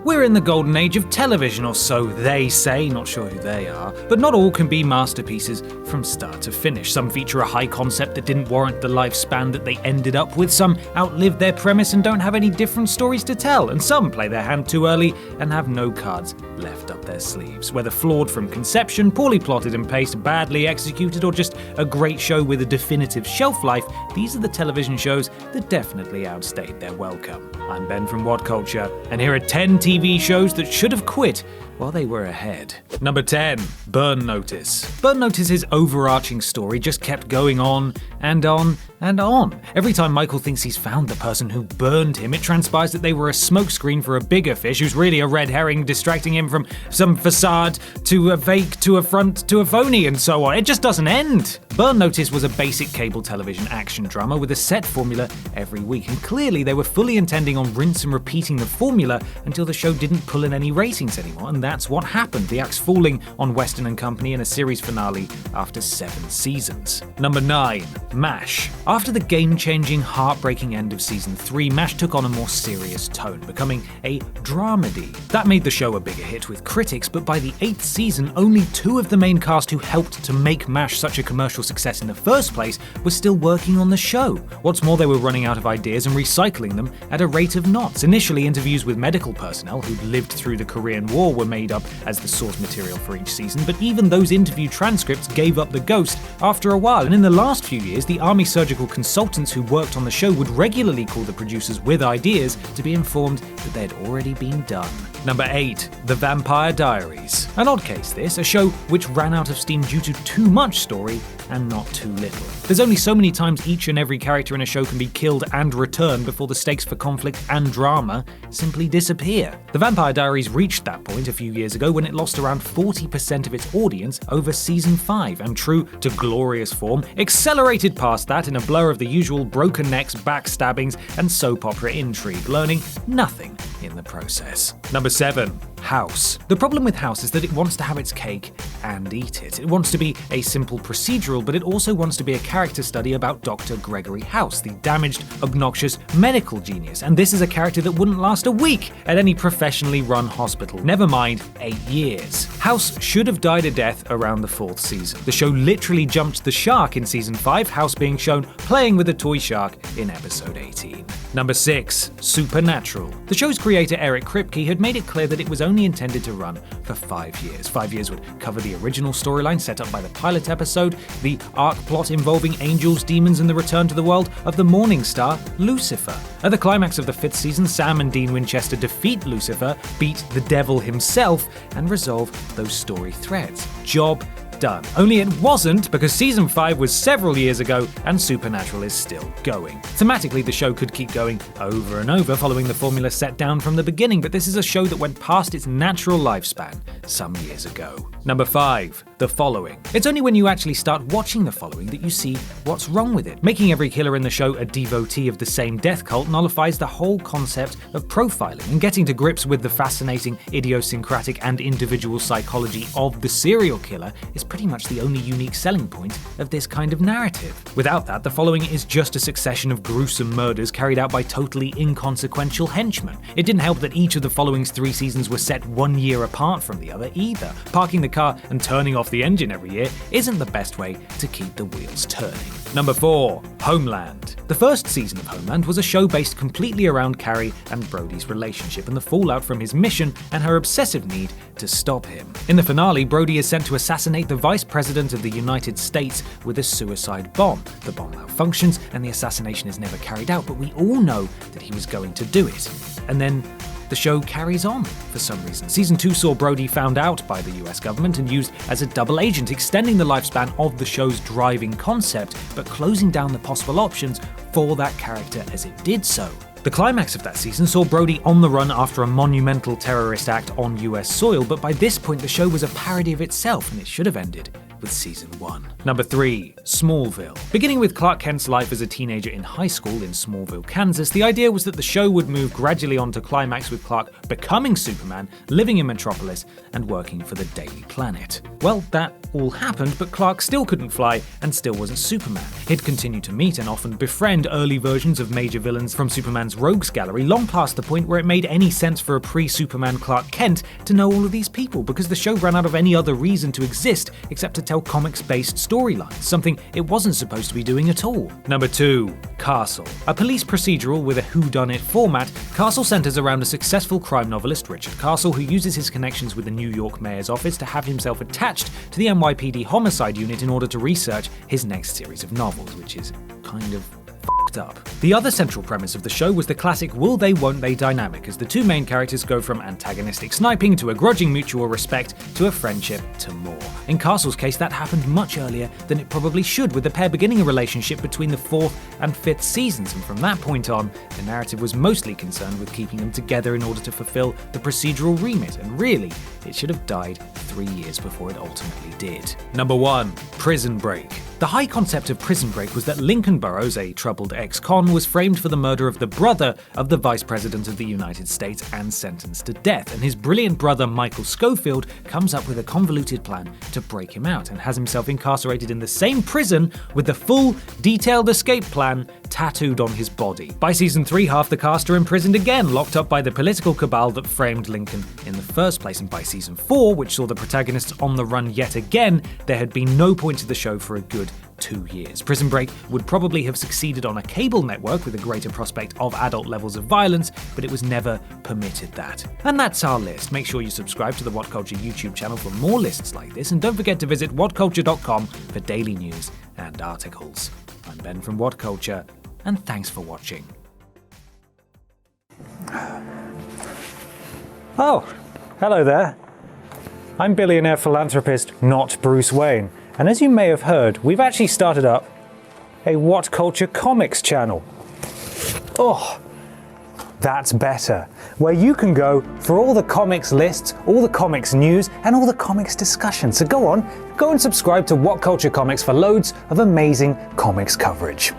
We're in the golden age of television, or so they say, not sure who they are, but not all can be masterpieces from start to finish. Some feature a high concept that didn't warrant the lifespan that they ended up with, some outlive their premise and don't have any different stories to tell, and some play their hand too early and have no cards left up their sleeves. Whether flawed from conception, poorly plotted and paced, badly executed, or just a great show with a definitive shelf life, these are the television shows that definitely outstayed their welcome. I'm Ben from Whatculture, and here are 10 TV shows that should have quit while they were ahead. Number 10. Burn Notice. Burn Notice's overarching story just kept going on and on and on. Every time Michael thinks he's found the person who burned him, it transpires that they were a smokescreen for a bigger fish who's really a red herring distracting him from some facade to a fake to a front to a phony and so on. It just doesn't end. Burn Notice was a basic cable television action drama with a set formula every week, and clearly they were fully intending on rinse and repeating the formula until the show didn't pull in any ratings anymore, and that's what happened, the axe falling on Weston and Company in a series finale after 7 seasons. Number 9. MASH. After the game-changing, heartbreaking end of season 3, MASH took on a more serious tone, becoming a dramedy. That made the show a bigger hit with critics, but by the 8th season, only 2 of the main cast who helped to make MASH such a commercial success in the first place were still working on the show. What's more, they were running out of ideas and recycling them at a rate of knots. Initially, interviews with medical personnel who'd lived through the Korean War were made up as the source material for each season, but even those interview transcripts gave up the ghost after a while, and in the last few years, the Army surgical consultants who worked on the show would regularly call the producers with ideas to be informed that they'd already been done. Number 8. The Vampire Diaries. An odd case this, a show which ran out of steam due to too much story and not too little. There's only so many times each and every character in a show can be killed and returned before the stakes for conflict and drama simply disappear. The Vampire Diaries reached that point a few years ago when it lost around 40% of its audience over season 5, and true to glorious form, accelerated past that in a blur of the usual broken necks, backstabbings, and soap opera intrigue, learning nothing in the process. Number 7. House. The problem with House is that it wants to have its cake and eat it. It wants to be a simple procedural, but it also wants to be a character study about Dr. Gregory House, the damaged, obnoxious medical genius. And this is a character that wouldn't last a week at any professionally run hospital, never mind 8 years. House should have died a death around the 4th season. The show literally jumped the shark in season 5, House being shown playing with a toy shark in episode 18. Number 6. Supernatural. The show's creator Eric Kripke had made it clear that it was only intended to run for 5 years. 5 years would cover the original storyline set up by the pilot episode, the arc plot involving angels, demons, and the return to the world of the morning star, Lucifer. At the climax of the 5th season, Sam and Dean Winchester defeat Lucifer, beat the devil himself, and resolve those story threads. Job done. Only it wasn't, because season 5 was several years ago and Supernatural is still going. Thematically, the show could keep going over and over, following the formula set down from the beginning, but this is a show that went past its natural lifespan some years ago. Number 5. The Following. It's only when you actually start watching The Following that you see what's wrong with it. Making every killer in the show a devotee of the same death cult nullifies the whole concept of profiling, and getting to grips with the fascinating idiosyncratic and individual psychology of the serial killer is pretty much the only unique selling point of this kind of narrative. Without that, The Following is just a succession of gruesome murders carried out by totally inconsequential henchmen. It didn't help that each of The Following's 3 seasons were set 1 year apart from the other either. Parking the car and turning off the engine every year isn't the best way to keep the wheels turning. Number 4. Homeland. The first season of Homeland was a show based completely around Carrie and Brody's relationship and the fallout from his mission and her obsessive need to stop him. In the finale, Brody is sent to assassinate the Vice President of the United States with a suicide bomb. The bomb malfunctions and the assassination is never carried out, but we all know that he was going to do it. And then the show carries on for some reason. Season 2 saw Brody found out by the US government and used as a double agent, extending the lifespan of the show's driving concept, but closing down the possible options for that character as it did so. The climax of that season saw Brody on the run after a monumental terrorist act on US soil, but by this point the show was a parody of itself and it should have ended with Season 1. Number 3. Smallville. Beginning with Clark Kent's life as a teenager in high school in Smallville, Kansas, the idea was that the show would move gradually on to climax with Clark becoming Superman, living in Metropolis, and working for the Daily Planet. Well, that all happened, but Clark still couldn't fly and still wasn't Superman. He'd continue to meet and often befriend early versions of major villains from Superman's rogues gallery, long past the point where it made any sense for a pre-Superman Clark Kent to know all of these people, because the show ran out of any other reason to exist except to tell comics-based storylines, something it wasn't supposed to be doing at all. Number 2. Castle. A police procedural with a whodunit format, Castle centers around a successful crime novelist, Richard Castle, who uses his connections with the New York mayor's office to have himself attached to the NYPD homicide unit in order to research his next series of novels, which is kind of f***ed up. The other central premise of the show was the classic will they won't they dynamic, as the two main characters go from antagonistic sniping to a grudging mutual respect to a friendship to more. In Castle's case, that happened much earlier than it probably should, with the pair beginning a relationship between the 4th and 5th seasons, and from that point on, the narrative was mostly concerned with keeping them together in order to fulfill the procedural remit, and really, it should have died 3 years before it ultimately did. Number 1. Prison Break. The high concept of Prison Break was that Lincoln Burrows, a troubled ex-con, was framed for the murder of the brother of the Vice President of the United States and sentenced to death, and his brilliant brother Michael Schofield comes up with a convoluted plan to break him out and has himself incarcerated in the same prison with the full, detailed escape plan tattooed on his body. By Season 3, half the cast are imprisoned again, locked up by the political cabal that framed Lincoln in the first place, and by Season 4, which saw the protagonists on the run yet again, there had been no point to the show for a good 2 years. Prison Break would probably have succeeded on a cable network with a greater prospect of adult levels of violence, but it was never permitted that. And that's our list. Make sure you subscribe to the Whatculture YouTube channel for more lists like this, and don't forget to visit whatculture.com for daily news and articles. I'm Ben from Whatculture, and thanks for watching. Oh, hello there. I'm billionaire philanthropist, not Bruce Wayne. And as you may have heard, we've actually started up a Whatculture comics channel. Oh, that's better. Where you can go for all the comics lists, all the comics news, and all the comics discussion. So go and subscribe to Whatculture Comics for loads of amazing comics coverage.